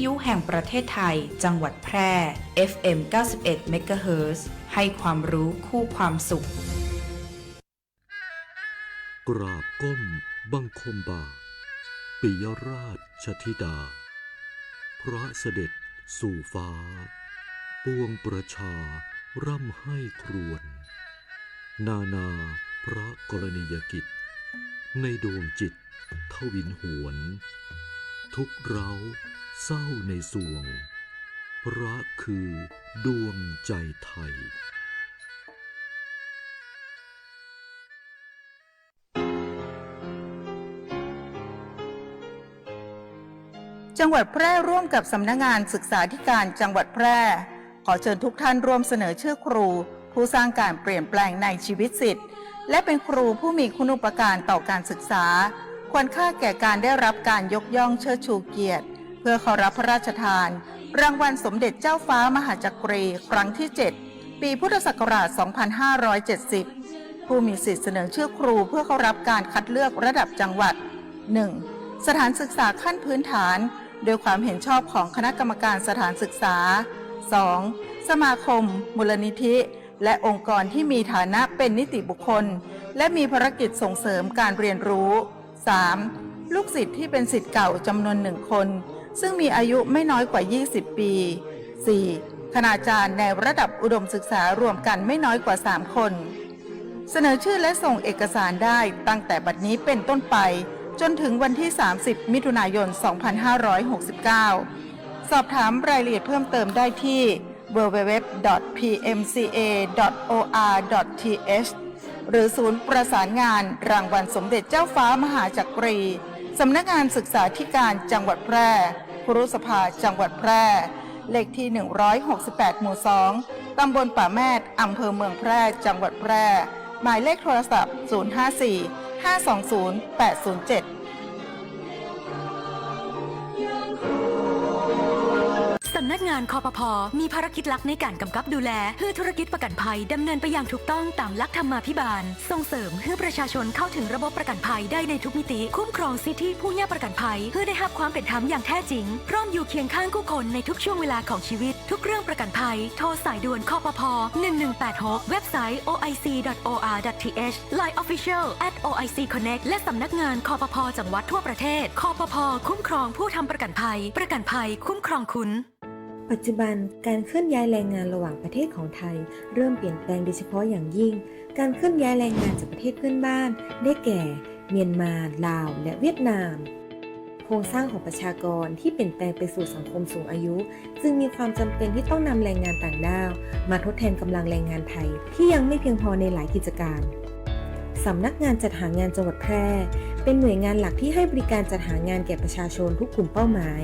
ยุแห่งประเทศไทยจังหวัดแพร่ FM 91 เมกะเฮิรตซ์ ให้ความรู้คู่ความสุขกราบก้มบังคมบาทปิยราชธิดาพระเสด็จสู่ฟ้าปวงประชาร่ำให้ครวญนานาพระกรณียกิจในดวงจิตทวินหวนทุกเร้าเศร้าในสวงพระคือดวงใจไทยจังหวัดแพร่ร่วมกับสำนักงานศึกษาธิการจังหวัดแพร่ขอเชิญทุกท่านร่วมเสนอชื่อครูผู้สร้างการเปลี่ยนแปลงในชีวิตศิษย์และเป็นครูผู้มีคุณูปการต่อการศึกษาควรค่าแก่การได้รับการยกย่องเชิดชูเกียรติเพื่อขอรับพระราชทานรางวัลสมเด็จเจ้าฟ้ามหาจักรีครั้งที่ 7 ปีพุทธศักราช 2570 ผู้มีสิทธิเสนอชื่อครูเพื่อเข้ารับการคัดเลือกระดับจังหวัด 1. สถานศึกษาขั้นพื้นฐานโดยความเห็นชอบของคณะกรรมการสถานศึกษา 2. สมาคมมูลนิธิและองค์กรที่มีฐานะเป็นนิติบุคคลและมีภารกิจส่งเสริมการเรียนรู้ 3. ลูกศิษย์ที่เป็นศิษย์เก่าจำนวน1 คนซึ่งมีอายุไม่น้อยกว่า20 ปี 4. คณาจารย์ในระดับอุดมศึกษารวมกันไม่น้อยกว่า3 คนเสนอชื่อและส่งเอกสารได้ตั้งแต่บัดนี้เป็นต้นไปจนถึงวันที่ 30 มิถุนายน 2569 สอบถามรายละเอียดเพิ่มเติมได้ที่ www.pmca.or.th หรือศูนย์ประสานงานรางวัลสมเด็จเจ้าฟ้ามหาจักรีสำนักงานศึกษาธิการจังหวัดแพร่ครุสภาจังหวัดแพร่เลขที่ 168 หมู่ 2 ตำบลป่าแมดอำเภอเมืองแพร่จังหวัดแพร่หมายเลขโทรศัพท์ 054-520-807สำนักงานคปภ.มีภารกิจหลักในการกำกับดูแลเพื่อธุรกิจประกันภัยดำเนินไปอย่างถูกต้องตามหลักธรรมาภิบาลส่งเสริมให้ประชาชนเข้าถึงระบบประกันภัยได้ในทุกมิติคุ้มครองสิทธิผู้ย่าประกันภัยเพื่อได้รับความเป็นธรรมอย่างแท้จริงพร้อมอยู่เคียงข้างผู้คนในทุกช่วงเวลาของชีวิตทุกเรื่องประกันภัยโทรสายด่วนคปภ. 1186เว็บไซต์ oic.or.th Line Official @oicconnect และสำนักงานคปภ.จังหวัดทั่วประเทศคปภ.คุ้มครองผู้ทำประกันภัยคุ้มครองคุณปัจจุบันการเคลื่อนย้ายแรงงานระหว่างประเทศของไทยเริ่มเปลี่ยนแปลงโดยเฉพาะอย่างยิ่งการเคลื่อนย้ายแรงงานจากประเทศเพื่อนบ้านได้แก่เมียนมาลาวและเวียดนามโครงสร้างของประชากรที่เปลี่ยนแปลงไปสู่สังคมสูงอายุจึงมีความจำเป็นที่ต้องนำแรงงานต่างด้าวมาทดแทนกำลังแรงงานไทยที่ยังไม่เพียงพอในหลายกิจการสำนักงานจัดหางานจังหวัดแพร่เป็นหน่วยงานหลักที่ให้บริการจัดหางานแก่ประชาชนทุกกลุ่มเป้าหมาย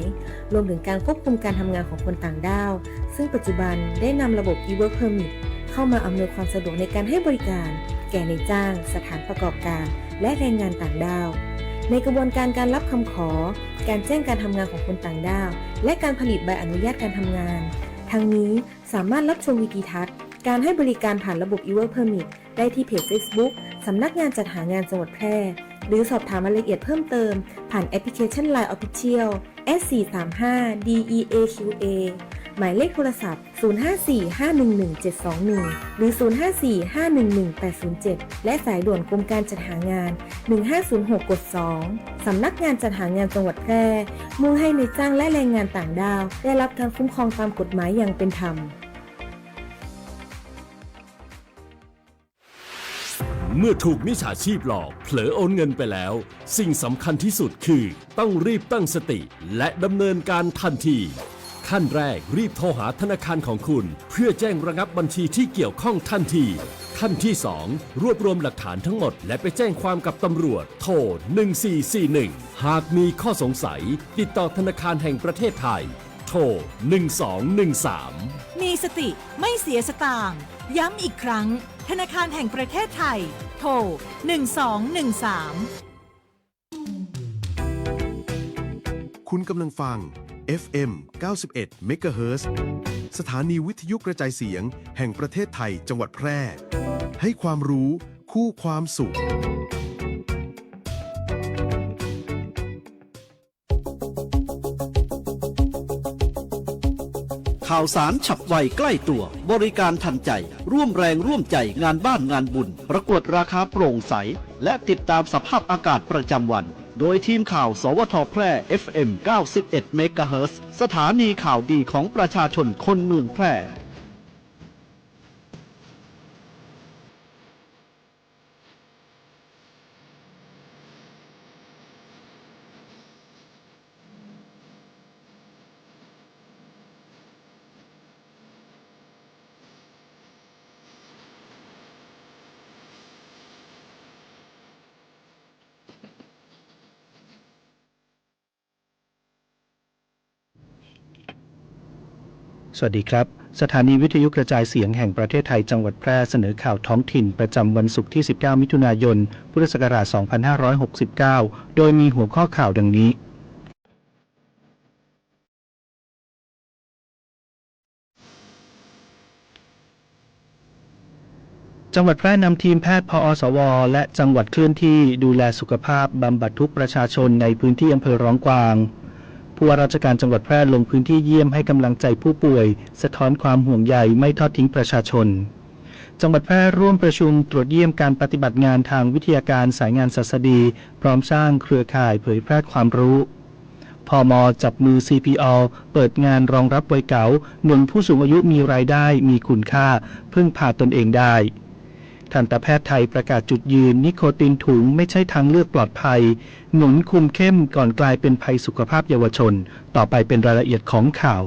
รวมถึงการควบคุมการทำงานของคนต่างด้าวซึ่งปัจจุบันได้นำระบบ e-work permit เข้ามาอำนวยความสะดวกในการให้บริการแก่นายจ้างสถานประกอบการและแรงงานต่างด้าวในกระบวนการการรับคำขอการแจ้งการทำงานของคนต่างด้าวและการผลิตใบอนุญาตการทำงานทั้งนี้สามารถรับชมวิดีทัศน์การให้บริการผ่านระบบ e-work permit ได้ที่เพจ Facebook สำนักงานจัดหางานจังหวัดแพร่หรือสอบถามรายละเอียดเพิ่มเติมผ่านแอปพลิเคชัน Line Official S435DEAQA หมายเลขโทรศัพท์ 054-511-721 หรือ 054-511-807 และสายด่วนกรมการจัดหางาน 1506 กด 2 สำนักงานจัดหางานจังหวัดแพร่มุ่งให้นายจ้างและแรงงานต่างด้าวได้รับการคุ้มครองตามกฎหมายอย่างเป็นธรรมเมื่อถูกมิจฉาชีพหลอกเผลอโอนเงินไปแล้วสิ่งสำคัญที่สุดคือต้องรีบตั้งสติและดำเนินการทันทีขั้นแรกรีบโทรหาธนาคารของคุณเพื่อแจ้งระงับบัญชีที่เกี่ยวข้องทันทีขั้นที่ 2 รวบรวมหลักฐานทั้งหมดและไปแจ้งความกับตำรวจโทร 1441 หากมีข้อสงสัยติดต่อธนาคารแห่งประเทศไทยโทร 1213 มีสติไม่เสียสตางค์ย้ำอีกครั้งธนาคารแห่งประเทศไทยโทร 1213 คุณกำลังฟัง FM 91 เมกะเฮิรตซ์ สถานีวิทยุกระจายเสียงแห่งประเทศไทยจังหวัดแพร่ให้ความรู้คู่ความสุข ข่าวสารฉับไวใกล้ตัวบริการทันใจร่วมแรงร่วมใจงานบ้านงานบุญประกวดราคาโปร่งใสและติดตามสภาพอากาศประจำวันโดยทีมข่าวสวทแพร่ FM 91 เมกะเฮิรตซ์สถานีข่าวดีของประชาชนคนเมืองแพร่ สวัสดีครับสถานีวิทยุกระจายเสียงแห่งประเทศไทยจังหวัดแพร่เสนอข่าวท้องถิ่นประจำวันศุกร์ที่ 19 มิถุนายน พุทธศักราช 2569 โดยมีหัวข้อข่าวดังนี้จังหวัดแพร่นำทีมแพทย์พอสวและจังหวัดเคลื่อนที่ดูแลสุขภาพบำบัดทุกประชาชนในพื้นที่อำเภอร้องกวางผู้ว่าราชการจังหวัดแพร่ลงพื้นที่เยี่ยมให้กำลังใจผู้ป่วยสะท้อนความห่วงใยไม่ทอดทิ้งประชาชนจังหวัดแพร่ร่วมประชุมตรวจเยี่ยมการปฏิบัติงานทางวิทยาการสายงานศัสดีพร้อมสร้างเครือข่ายเผยแพร่ความรู้พม.จับมือ CPO เปิดงานรองรับวัยเก๋าหนุนผู้สูงอายุมีรายได้มีคุณค่าพึ่งพาตนเองได้ทันตแพทย์ไทยประกาศจุดยืนนิโคตินถุงไม่ใช่ทางเลือกปลอดภัยหนุนคุมเข้มก่อนกลายเป็นภัยสุขภาพเยาวชนต่อไปเป็นรายละเอียดของข่าว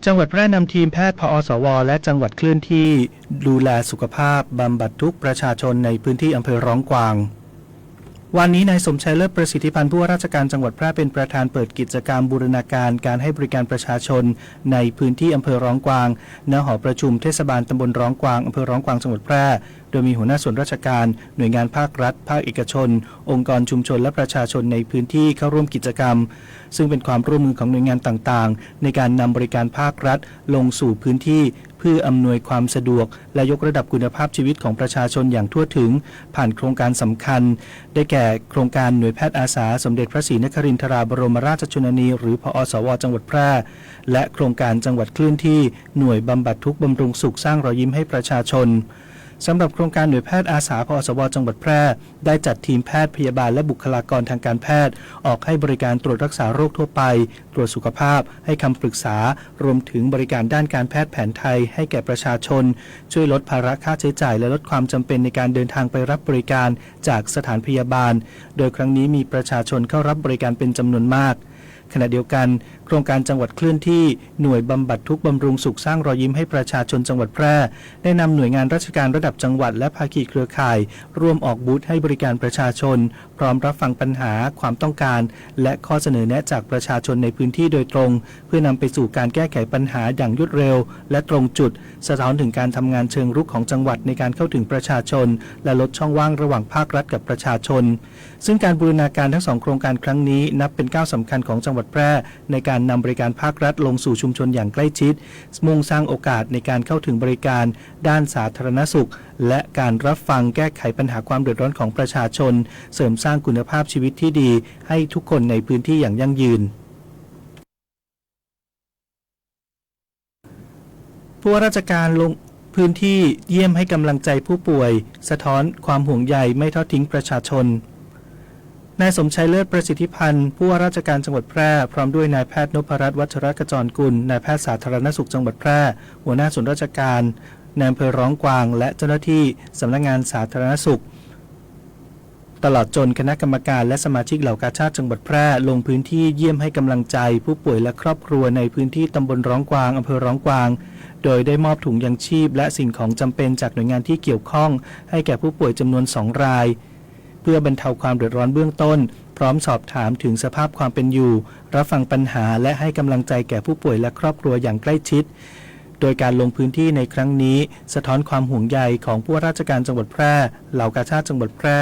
จังหวัดแพร่นำทีมแพทย์พอสวและจังหวัดเคลื่อนที่ดูแลสุขภาพบำบัดทุกประชาชนในพื้นที่อำเภอร้องกวางวันนี้นายสมชัยเลิศประสิทธิพันธ์ผู้ว่าราชการจังหวัดแพร่เป็นประธานเปิดกิจกรรมบูรณาการการให้บริการประชาชนในพื้นที่อำเภอร้องกวางณหอประชุมเทศบาลตำบลร้องกวางอำเภอร้องกวางจังหวัดแพร่โดยมีหัวหน้าส่วนราชการหน่วยงานภาครัฐภาคเอกชนองค์กรชุมชนและประชาชนในพื้นที่เข้าร่วมกิจกรรมซึ่งเป็นความร่วมมือของหน่วยงานต่างๆในการนำบริการภาครัฐลงสู่พื้นที่เพื่ออำนวยความสะดวกและยกระดับคุณภาพชีวิตของประชาชนอย่างทั่วถึงผ่านโครงการสำคัญได้แก่โครงการหน่วยแพทย์อาสาสมเด็จพระศรีนครินทราบรมราชชนนีหรือพอสวจังหวัดแพร่และโครงการจังหวัดเคลื่อนที่หน่วยบำบัดทุกข์บำรุงสุขสร้างรอยยิ้มให้ประชาชนสำหรับโครงการหน่วยแพทย์อาสาพอสวจังหวัดแพร่ได้จัดทีมแพทย์พยาบาลและบุคลากรทางการแพทย์ออกให้บริการตรวจรักษาโรคทั่วไปตรวจสุขภาพให้คำปรึกษารวมถึงบริการด้านการแพทย์แผนไทยให้แก่ประชาชนช่วยลดภาระค่าใช้จ่ายและลดความจำเป็นในการเดินทางไปรับบริการจากสถานพยาบาลโดยครั้งนี้มีประชาชนเข้ารับบริการเป็นจำนวนมากขณะเดียวกันโครงการจังหวัดเคลื่อนที่หน่วยบำบัดทุกข์บำรุงสุขสร้างรอยยิ้มให้ประชาชนจังหวัดแพร่ได้นำหน่วยงานราชการระดับจังหวัดและภาคีเครือข่ายร่วมออกบูธให้บริการประชาชนพร้อมรับฟังปัญหาความต้องการและข้อเสนอแนะจากประชาชนในพื้นที่โดยตรงเพื่อนำไปสู่การแก้ไขปัญหาอย่างรวดเร็วและตรงจุดสะท้อนถึงการทำงานเชิงรุกของจังหวัดในการเข้าถึงประชาชนและลดช่องว่างระหว่างภาครัฐกับประชาชนซึ่งการบูรณาการทั้ง2โครงการครั้งนี้นับเป็นก้าวสำคัญของจังหวัดแพร่ในการนำบริการภาครัฐลงสู่ชุมชนอย่างใกล้ชิดมุ่งสร้างโอกาสในการเข้าถึงบริการด้านสาธารณสุขและการรับฟังแก้ไขปัญหาความเดือดร้อนของประชาชนเสริมสร้างคุณภาพชีวิตที่ดีให้ทุกคนในพื้นที่อย่างยั่งยืนผู้ว่าราชการลงพื้นที่เยี่ยมให้กำลังใจผู้ป่วยสะท้อนความห่วงใยไม่ทอดทิ้งประชาชนนายสมชัยเลิศประสิทธิพันธ์ผู้ว่าราชการจังหวัดแพร่พร้อมด้วยนายแพทย์นพรัตน์วัชรกจรกุลนายแพทย์สาธารณสุขจังหวัดแพร่หัวหน้าส่วนราชการนายอำเภอร้องกวางและเจ้าหน้าที่สำนักงานสาธารณสุขตลอดจนคณะกรรมการและสมาชิกเหล่ากาชาดจังหวัดแพร่ลงพื้นที่เยี่ยมให้กำลังใจผู้ป่วยและครอบครัวในพื้นที่ตำบลร้องกวางอำเภอร้องกวางโดยได้มอบถุงยังชีพและสิ่งของจำเป็นจากหน่วยงานที่เกี่ยวข้องให้แก่ผู้ป่วยจำนวน2รายเพื่อบรรเทาความเดือดร้อนเบื้องต้นพร้อมสอบถามถึงสภาพความเป็นอยู่รับฟังปัญหาและให้กำลังใจแก่ผู้ป่วยและครอบครัวอย่างใกล้ชิด โดยการลงพื้นที่ในครั้งนี้สะท้อนความห่วงใยของผู้ว่าราชการจังหวัดแพร่เหล่ากาชาดจังหวัดแพร่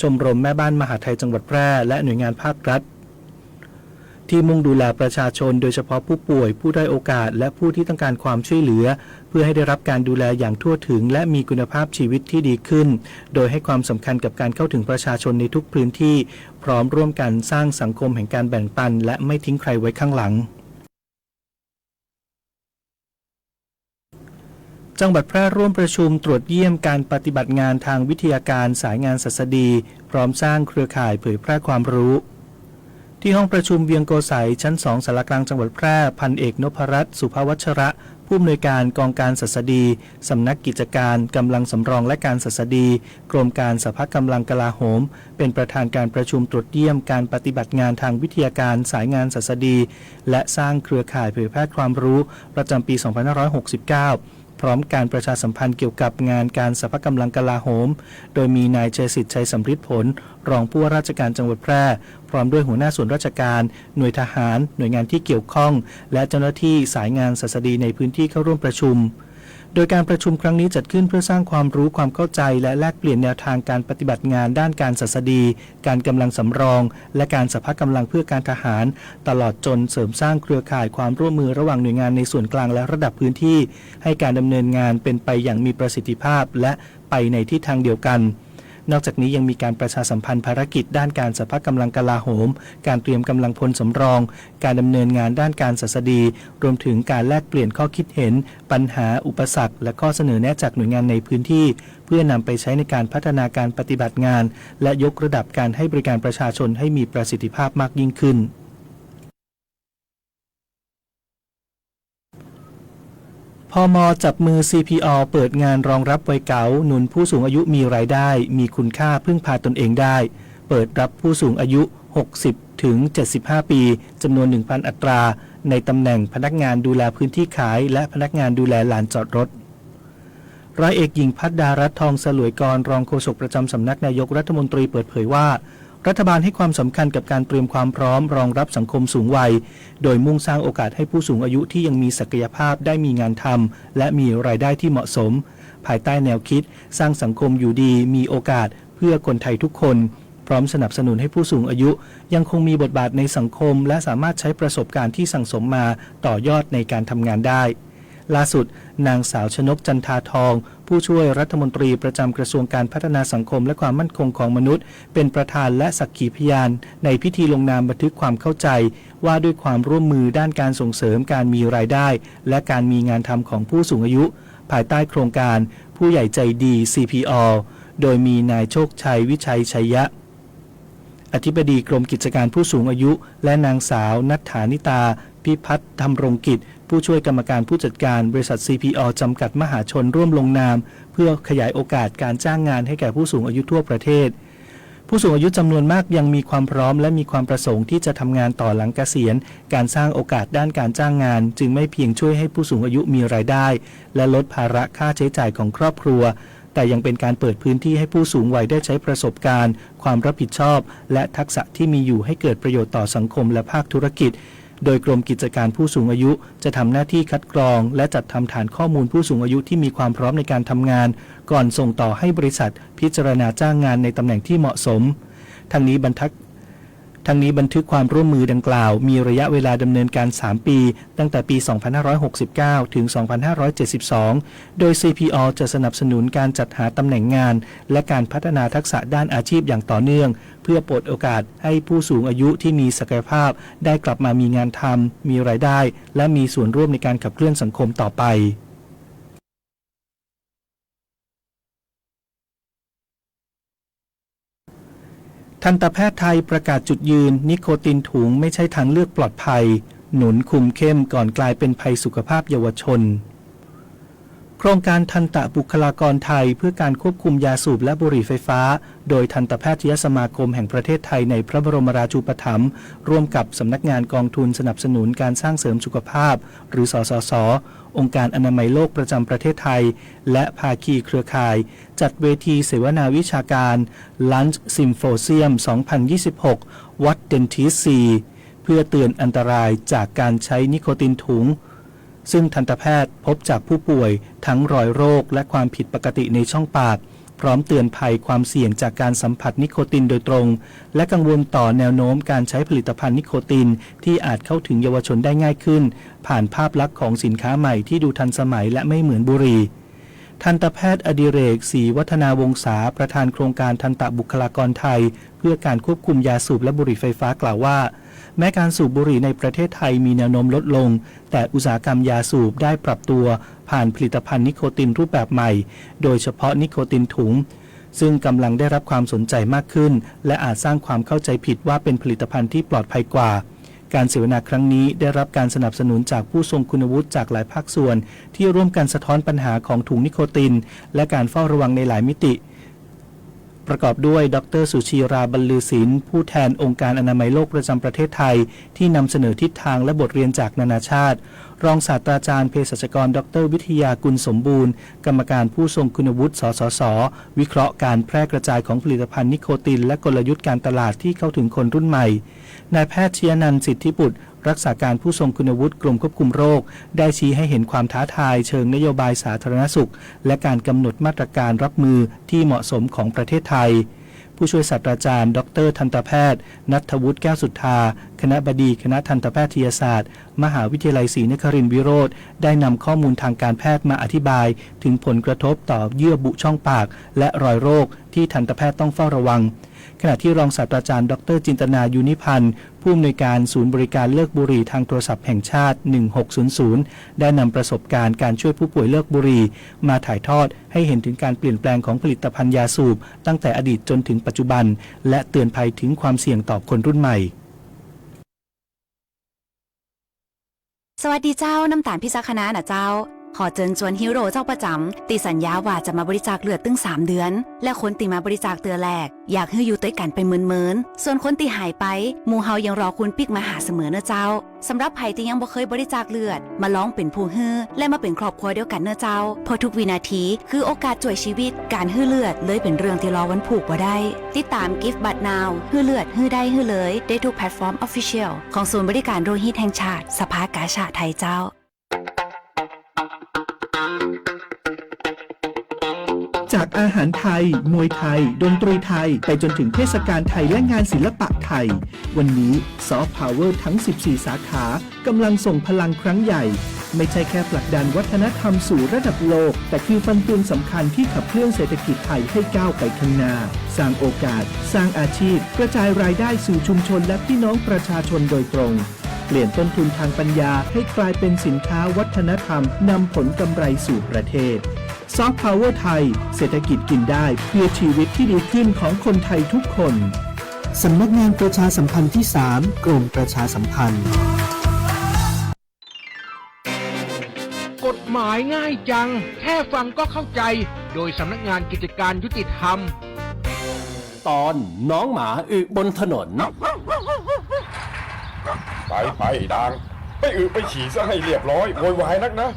ชมรมแม่บ้านมหาดไทยจังหวัดแพร่และหน่วยงานภาครัฐที่มุ่งดูแลประชาชนโดยเฉพาะผู้ป่วยผู้ด้อยโอกาสและผู้ที่ต้องการความช่วยเหลือเพื่อให้ได้รับการดูแลอย่างทั่วถึงและมีคุณภาพชีวิตที่ดีขึ้นโดยให้ความสำคัญกับการเข้าถึงประชาชนในทุกพื้นที่พร้อมร่วมกันสร้างสังคมแห่งการแบ่งปันและไม่ทิ้งใครไว้ข้างหลังจังหวัดแพร่ร่วมประชุมตรวจเยี่ยมการปฏิบัติงานทางวิทยาการสายงานศัสดีพร้อมสร้างเครือข่ายเผยแพร่ความรู้ที่ห้องประชุมเวียงโกสัยชั้น 2 สารกลางจังหวัดแพร่พันเอกนพรัตน์สุภวัชระผู้อำนวยการกองการศัสดีสำนักกิจการกำลังสำรองและการศัสดีกรมการสภากำลังกลาโหมเป็นประธานการประชุมตรวจเยี่ยมการปฏิบัติงานทางวิทยาการสายงานศัสดีและสร้างเครือข่ายเผยแพร่ความรู้ประจำปี 2569พร้อมการประชาสัมพันธ์เกี่ยวกับงานการสภากำลังกลาโหมโดยมีนายชัยสิทธิ์ชัยสำริดผลรองผู้ว่าราชการจังหวัดแพร่พร้อมด้วยหัวหน้าส่วนราชการหน่วยทหารหน่วยงานที่เกี่ยวข้องและเจ้าหน้าที่สายงานศัสดีในพื้นที่เข้าร่วมประชุมโดยการประชุมครั้งนี้จัดขึ้นเพื่อสร้างความรู้ความเข้าใจและแลกเปลี่ยนแนวทางการปฏิบัติงานด้านการศัสดีการกำลังสำรองและการสภากำลังเพื่อการทหารตลอดจนเสริมสร้างเครือข่ายความร่วมมือระหว่างหน่วยงานในส่วนกลางและระดับพื้นที่ให้การดำเนินงานเป็นไปอย่างมีประสิทธิภาพและไปในทิศทางเดียวกันนอกจากนี้ยังมีการประชาสัมพันธ์ภารกิจด้านการสภากำลังกลาโหมการเตรียมกำลังพลสำรองการดำเนินงานด้านการศัสดีรวมถึงการแลกเปลี่ยนข้อคิดเห็นปัญหาอุปสรรคและข้อเสนอแนะจากหน่วยงานในพื้นที่เพื่อนำไปใช้ในการพัฒนาการปฏิบัติงานและยกระดับการให้บริการประชาชนให้มีประสิทธิภาพมากยิ่งขึ้นพม.จับมือ CPO เปิดงานรองรับวัยเก๋าหนุนผู้สูงอายุมีรายได้มีคุณค่าพึ่งพาตนเองได้เปิดรับผู้สูงอายุ 60 ถึง 75 ปีจำนวน 1,000 อัตราในตำแหน่งพนักงานดูแลพื้นที่ขายและพนักงานดูแลลานจอดรถร้อยเอกหญิงพัฒดารัตน์ทองสลวยกรรองโฆษกประจำสำนักนายกรัฐมนตรีเปิดเผยว่ารัฐบาลให้ความสำคัญกับการเตรียมความพร้อมรองรับสังคมสูงวัยโดยมุ่งสร้างโอกาสให้ผู้สูงอายุที่ยังมีศักยภาพได้มีงานทำและมีรายได้ที่เหมาะสมภายใต้แนวคิดสร้างสังคมอยู่ดีมีโอกาสเพื่อคนไทยทุกคนพร้อมสนับสนุนให้ผู้สูงอายุยังคงมีบทบาทในสังคมและสามารถใช้ประสบการณ์ที่สั่งสมมาต่อยอดในการทำงานได้ล่าสุดนางสาวชนกจันทาทองผู้ช่วยรัฐมนตรีประจำกระทรวงการพัฒนาสังคมและความมั่นคงของมนุษย์เป็นประธานและสักขีพยานในพิธีลงนามบันทึกความเข้าใจว่าด้วยความร่วมมือด้านการส่งเสริมการมีรายได้และการมีงานทำของผู้สูงอายุภายใต้โครงการผู้ใหญ่ใจดี CPO โดยมีนายโชคชัยวิชัยชัยยะอธิบดีกรมกิจการผู้สูงอายุและนางสาวณัฐฐานิตาพิพัฒน์ธรรมรงกิจผู้ช่วยกรรมการผู้จัดการบริษัท CPO จำกัดมหาชนร่วมลงนามเพื่อขยายโอกาสการจ้างงานให้แก่ผู้สูงอายุทั่วประเทศผู้สูงอายุจำนวนมากยังมีความพร้อมและมีความประสงค์ที่จะทำงานต่อหลังเกษียณการสร้างโอกาสด้านการจ้างงานจึงไม่เพียงช่วยให้ผู้สูงอายุมีรายได้และลดภาระค่าใช้จ่ายของครอบครัวแต่ยังเป็นการเปิดพื้นที่ให้ผู้สูงวัยได้ใช้ประสบการณ์ความรับผิดชอบและทักษะที่มีอยู่ให้เกิดประโยชน์ต่อสังคมและภาคธุรกิจโดยกรมกิจการผู้สูงอายุจะทำหน้าที่คัดกรองและจัดทำฐานข้อมูลผู้สูงอายุที่มีความพร้อมในการทำงานก่อนส่งต่อให้บริษัทพิจารณาจ้างงานในตำแหน่งที่เหมาะสมทั้งนี้บันทึกความร่วมมือดังกล่าวมีระยะเวลาดำเนินการ 3 ปีตั้งแต่ปี 2569 ถึง 2572 โดย CPO จะสนับสนุนการจัดหาตำแหน่งงานและการพัฒนาทักษะด้านอาชีพอย่างต่อเนื่องเพื่อเปิดโอกาสให้ผู้สูงอายุที่มีศักยภาพได้กลับมามีงานทำมีรายได้และมีส่วนร่วมในการขับเคลื่อนสังคมต่อไปทันตแพทย์ไทยประกาศจุดยืนนิโคตินถุงไม่ใช่ทางเลือกปลอดภัยหนุนคุมเข้มก่อนกลายเป็นภัยสุขภาพเยาวชนโครงการทันตบุคลากรไทยเพื่อการควบคุมยาสูบและบุหรี่ไฟฟ้าโดยทันตแพทยสมาคมแห่งประเทศไทยในพระบรมราชูปถัมภ์ร่วมกับสำนักงานกองทุนสนับสนุนการสร้างเสริมสุขภาพหรือสสส.องค์การอนามัยโลกประจำประเทศไทยและภาคีเครือข่ายจัดเวทีเสวนาวิชาการ Lunch Symposium 2026 What Dentist See เพื่อเตือนอันตรายจากการใช้นิโคตินถุง ซึ่งทันตแพทย์พบจากผู้ป่วยทั้งรอยโรคและความผิดปกติในช่องปากพร้อมเตือนภัยความเสี่ยงจากการสัมผัสนิโคตินโดยตรงและกังวลต่อแนวโน้มการใช้ผลิตภัณฑ์นิโคตินที่อาจเข้าถึงเยาวชนได้ง่ายขึ้นผ่านภาพลักษณ์ของสินค้าใหม่ที่ดูทันสมัยและไม่เหมือนบุหรี่ทันตแพทย์อดิเรกศรีวัฒนาวงศาประธานโครงการทันตบุคลากรไทยเพื่อการควบคุมยาสูบและบุหรี่ไฟฟ้ากล่าวว่าแม้การสูบบุหรี่ในประเทศไทยมีแนวโน้มลดลงแต่อุตสาหกรรมยาสูบได้ปรับตัวผ่านผลิตภัณฑ์นิโคตินรูปแบบใหม่โดยเฉพาะนิโคตินถุงซึ่งกำลังได้รับความสนใจมากขึ้นและอาจสร้างความเข้าใจผิดว่าเป็นผลิตภัณฑ์ที่ปลอดภัยกว่าการเสวนาครั้งนี้ได้รับการสนับสนุนจากผู้ทรงคุณวุฒิจากหลายภาคส่วนที่ร่วมกันสะท้อนปัญหาของถุงนิโคตินและการเฝ้าระวังในหลายมิติประกอบด้วยดร.สุชีราบรรลือศิลป์ผู้แทนองค์การอนามัยโลกประจำประเทศไทยที่นำเสนอทิศทางและบทเรียนจากนานาชาติรองศาสตราจารย์เภสัชกรดร.วิทยากุลสมบูรณ์กรรมการผู้ทรงคุณวุฒิสสส.วิเคราะห์การแพร่กระจายของผลิตภัณฑ์นิโคตินและกลยุทธ์การตลาดที่เข้าถึงคนรุ่นใหม่นายแพทย์ชยนันท์สิทธิบุตรรักษาการผู้ทรงคุณวุฒิกรมควบคุมโรคได้ชี้ให้เห็นความท้าทายเชิงนโยบายสาธารณสุขและการกำหนดมาตรการรับมือที่เหมาะสมของประเทศไทยผู้ช่วยศาสตราจารย์ดร.ทันตแพทย์ณัฐวุฒิแก้วสุทธาคณบดีคณะทันตแพทยศาสตร์มหาวิทยาลัยศรีนครินทร์วิโรธได้นำข้อมูลทางการแพทย์มาอธิบายถึงผลกระทบต่อเยื่อบุช่องปากและรอยโรคที่ทันตแพทย์ต้องเฝ้าระวังขณะที่รองศาสตราจารย์ดร.จินตนายุนิพันธ์ผู้อำนวยการศูนย์บริการเลิกบุหรี่ทางโทรศัพท์แห่งชาติ1600ได้นำประสบการณ์การช่วยผู้ป่วยเลิกบุหรี่มาถ่ายทอดให้เห็นถึงการเปลี่ยนแปลงของผลิตภัณฑ์ยาสูบตั้งแต่อดีตจนถึงปัจจุบันและเตือนภัยถึงความเสี่ยงต่อคนรุ่นใหม่สวัสดีเจ้าน้ำตาลพิษคณะนะเจ้าขอเชิญชวนฮีโร่เจ้าประจำตีสัญญาว่าจะมาบริจาคเลือดตึง3 เดือนและคนตีมาบริจาคเตือแรกอยากให้อยู่ด้วยกันเป็นหมื่นๆส่วนคนตีหายไปหมู่เฮายังรอคุณปิกมาหาเสมอเนอะเจ้าสำหรับไผที่ยังบ่เคยบริจาคเลือดมาลองเป็นผู้ฮื้อและมาเป็นครอบครัวเดียวกันเนอะเจ้าเพราะทุกวินาทีคือโอกาสช่วยชีวิตการฮื้อเลือดเลยเป็นเรื่องที่รอวันผูกบ่ได้ติดตาม Give But Now ฮื้อเลือดฮื้อได้ฮื้อเลยได้ทุกแพลตฟอร์ม Official ของศูนย์บริการโลหิตแห่งชาติสภากาชาดไทยเจ้าจากอาหารไทยมวยไทยดนตรีไทยไปจนถึงเทศกาลไทยและงานศิลปะไทยวันนี้ซอฟต์พาวเวอร์ทั้ง14สาขากำลังส่งพลังครั้งใหญ่ไม่ใช่แค่ผลักดันวัฒนธรรมสู่ระดับโลกแต่คือฟันเฟืองสำคัญที่ขับเคลื่อนเศรษฐกิจไทยให้ก้าวไปข้างหน้าสร้างโอกาสสร้างอาชีพกระจายรายได้สู่ชุมชนและพี่น้องประชาชนโดยตรงเปลี่ยนต้นทุนทางปัญญาให้กลายเป็นสินค้าวัฒนธรรมนำผลกำไรสู่ประเทศซอฟต์พาวเวอร์ไทยเศรษฐกิจกินได้เพื่อชีวิตที่ดีขึ้นของคนไทยทุกคนสำนักงานประชาสัมพันธ์ที่ 3 กรมประชาสัมพันธ์กฎหมายง่ายจังแค่ฟังก็เข้าใจโดยสำนักงานกิจการยุติธรรมตอนน้องหมาอึบนถนนไปดังไปไปฉี่ซะให้เรียบร้อยโวยวายนักนะ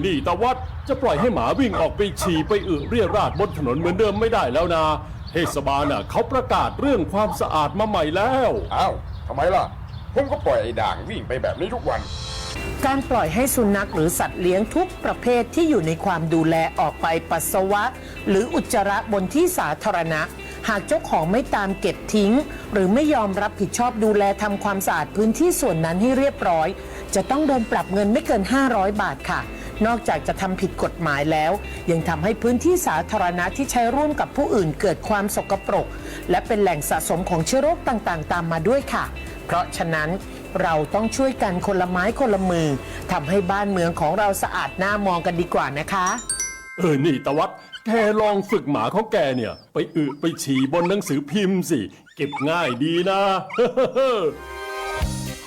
นี่ตาวัดจะปล่อยให้หมาวิ่งออกไปฉี่ไปเรียราดบนถนนเหมือนเดิมไม่ได้แล้วนะเทศบาลเขาประกาศเรื่องความสะอาดมาใหม่แล้วอ้าวทำไมล่ะผมก็ปล่อยไอ้ด่างวิ่งไปแบบนี้ทุกวันการปล่อยให้สุนัขหรือสัตว์เลี้ยงทุกประเภทที่อยู่ในความดูแลออกไปปัสสาวะหรืออุจจาระบนที่สาธารณะหากเจ้าของไม่ตามเก็บทิ้งหรือไม่ยอมรับผิดชอบดูแลทำความสะอาดพื้นที่ส่วนนั้นให้เรียบร้อยจะต้องโดนปรับเงินไม่เกิน500 บาทค่ะนอกจากจะทำผิดกฎหมายแล้วยังทำให้พื้นที่สาธารณะที่ใช้ร่วมกับผู้อื่นเกิดความสกปรกและเป็นแหล่งสะสมของเชื้อโรคต่างๆตามมาด้วยค่ะเพราะฉะนั้นเราต้องช่วยกันคนละไม้คนละมือทำให้บ้านเมืองของเราสะอาดน่ามองกันดีกว่านะคะนี่ตาวัดแกลองฝึกหมาของแกเนี่ยไปฉี่บนหนังสือพิมพ์สิเก็บง่ายดีนะ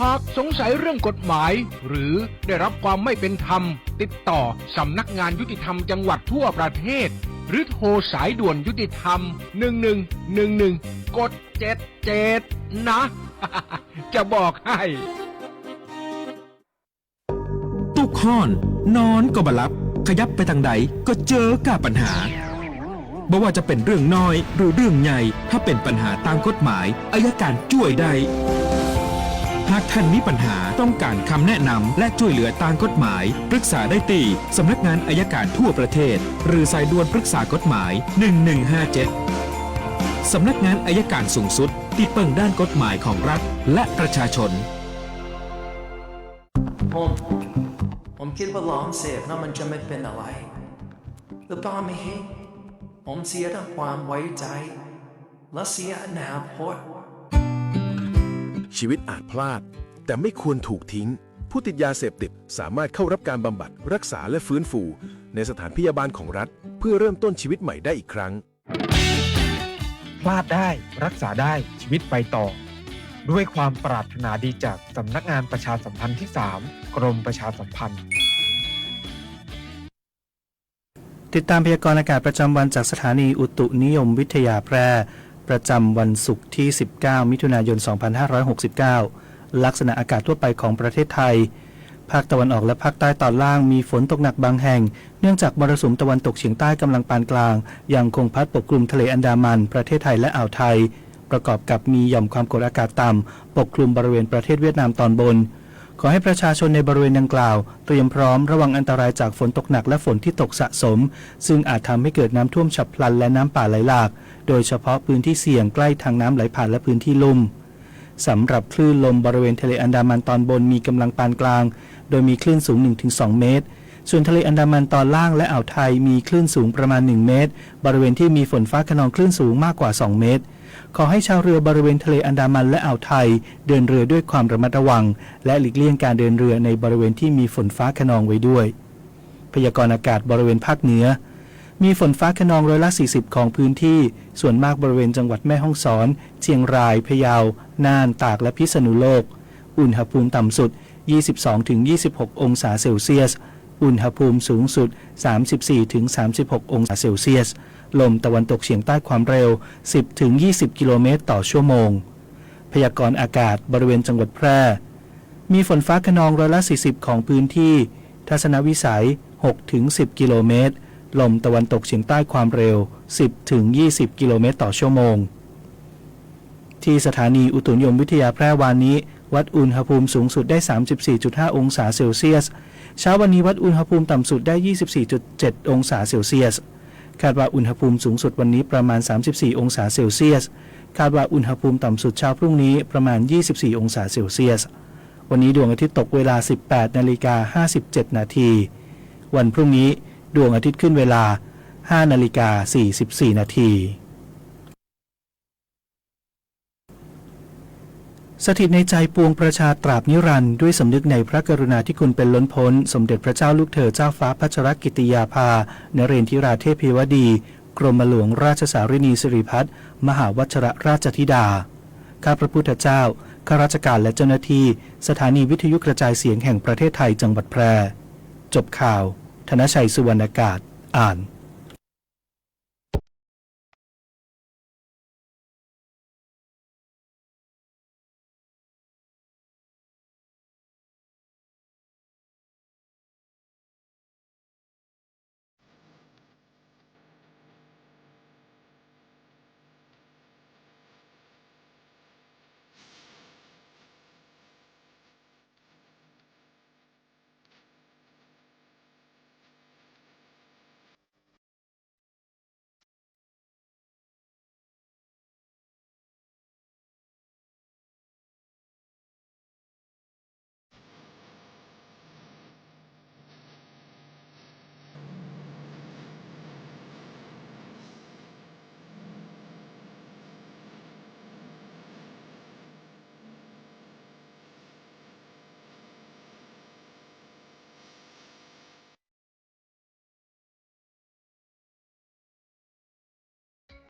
หากสงสัยเรื่องกฎหมายหรือได้รับความไม่เป็นธรรมติดต่อสำนักงานยุติธรรมจังหวัดทั่วประเทศหรือโทรสายด่วนยุติธรรม1111กด77นะจะบอกให้ตุกห้อนนอนก็บลับขยับไปทางใดก็เจอกับปัญหาบ่ว่าจะเป็นเรื่องน้อยหรือเรื่องใหญ่ถ้าเป็นปัญหาตามกฎหมายอัยการช่วยได้ห ากท่านมีปัญหาต้องการคำแนะนำและช่วยเหลือตามกฎหมายปรึกษาได้ที่สำนักงานอัยการทั่วประเทศหรือสายด่วนปรึกษากฎหมาย1157สำนักงานอัยการสูงสุดที่เปิ่งด้านกฎหมายของรัฐและประชาชนผมคิดว่าลองเสพแล้วมันจะไม่เป็นอะไรหรือเปล่าไม่เห็นผมเสียทั้งความไว้ใจและเสียอนาคต ชีวิตอาจพลาดแต่ไม่ควรถูกทิ้งผู้ติดยาเสพติดสามารถเข้ารับการบำบัดรักษาและฟื้นฟูในสถานพยาบาลของรัฐเพื่อเริ่มต้นชีวิตใหม่ได้อีกครั้งพลาดได้รักษาได้ชีวิตไปต่อด้วยความปรารถนาดีจากสำนักงานประชาสัมพันธ์ที่ 3 กรมประชาสัมพันธ์ติดตามพยากรณ์อากาศประจำวันจากสถานีอุตุนิยมวิทยาแพร่ประจำวันศุกร์ที่ 19 มิถุนายน 2569 ลักษณะอากาศทั่วไปของประเทศไทยภาคตะวันออกและภาคใต้ตอนล่างมีฝนตกหนักบางแห่งเนื่องจากมรสุมตะวันตกเฉียงใต้กำลังปานกลางยังคงพัดปกคลุมทะเลอันดามันประเทศไทยและอ่าวไทยประกอบกับมีหย่อมความกดอากาศต่ำปกคลุมบริเวณประเทศเวียดนามตอนบนขอให้ประชาชนในบริเวณดังกล่าวเตรียมพร้อมระวังอันตรายจากฝนตกหนักและฝนที่ตกสะสมซึ่งอาจทำให้เกิดน้ำท่วมฉับพลันและน้ำป่าไหลหลากโดยเฉพาะพื้นที่เสี่ยงใกล้ทางน้ำไหลผ่านและพื้นที่ลุ่มสำหรับคลื่นลมบริเวณทะเลอันดามันตอนบนมีกำลังปานกลางโดยมีคลื่นสูง 1-2 เมตรส่วนทะเลอันดามันตอนล่างและอ่าวไทยมีคลื่นสูงประมาณ1 เมตรบริเวณที่มีฝนฟ้าคะนองคลื่นสูงมากกว่า2 เมตรขอให้ชาวเรือบริเวณทะเลอันดามันและอ่าวไทยเดินเรือด้วยความระมัดระวังและหลีกเลี่ยงการเดินเรือในบริเวณที่มีฝนฟ้าคะนองไว้ด้วยพยากรณ์อากาศบริเวณภาคเหนือมีฝนฟ้าคะนอง40%ของพื้นที่ส่วนมากบริเวณจังหวัดแม่ฮ่องสอนเชียงรายพะเยาน่านตากและพิษณุโลกอุณหภูมิต่ำสุด 22-26 องศาเซลเซียสอุณหภูมิสูงสุด 34-36 องศาเซลเซียสลมตะวันตกเฉียงใต้ความเร็ว 10-20 กิโลเมตรต่อชั่วโมงพยากรณ์อากาศบริเวณจังหวัดแพร่มีฝนฟ้าคะนอง40%ของพื้นที่ทัศนวิสัย 6-10 กิโลเมตรลมตะวันตกเฉียงใต้ความเร็ว 10-20 กิโลเมตรต่อชั่วโมงที่สถานีอุตุนิยมวิทยาแพร่วานนี้วัดอุณหภูมิสูงสุดได้ 34.5 องศาเซลเซียสเช้าวันนี้วัดอุณหภูมิต่ำสุดได้ 24.7 องศาเซลเซียสคาดว่าอุณหภูมิสูงสุดวันนี้ประมาณ 34 องศาเซลเซียสคาดว่าอุณหภูมิต่ำสุดเช้าพรุ่งนี้ประมาณ 24 องศาเซลเซียสวันนี้ดวงอาทิตย์ตกเวลา 18:57 นาทีวันพรุ่งนี้ดวงอาทิตย์ขึ้นเวลา 5:44 นาทีสถิตในใจปวงประชาตราบนิรันดร์ด้วยสำนึกในพระกรุณาธิคุณเป็นล้นพ้นสมเด็จพระเจ้าลูกเธอเจ้าฟ้าพัชรกิติยาภานเรนทิราเทพวดีกรมหลวงราชสารินีสิริพัฒน์มหาวัชรราชธิดาข้าพระพุทธเจ้าข้าราชการและเจ้าหน้าที่สถานีวิทยุกระจายเสียงแห่งประเทศไทยจังหวัดแพร่จบข่าวธนชัยสุวรรณากาศอ่าน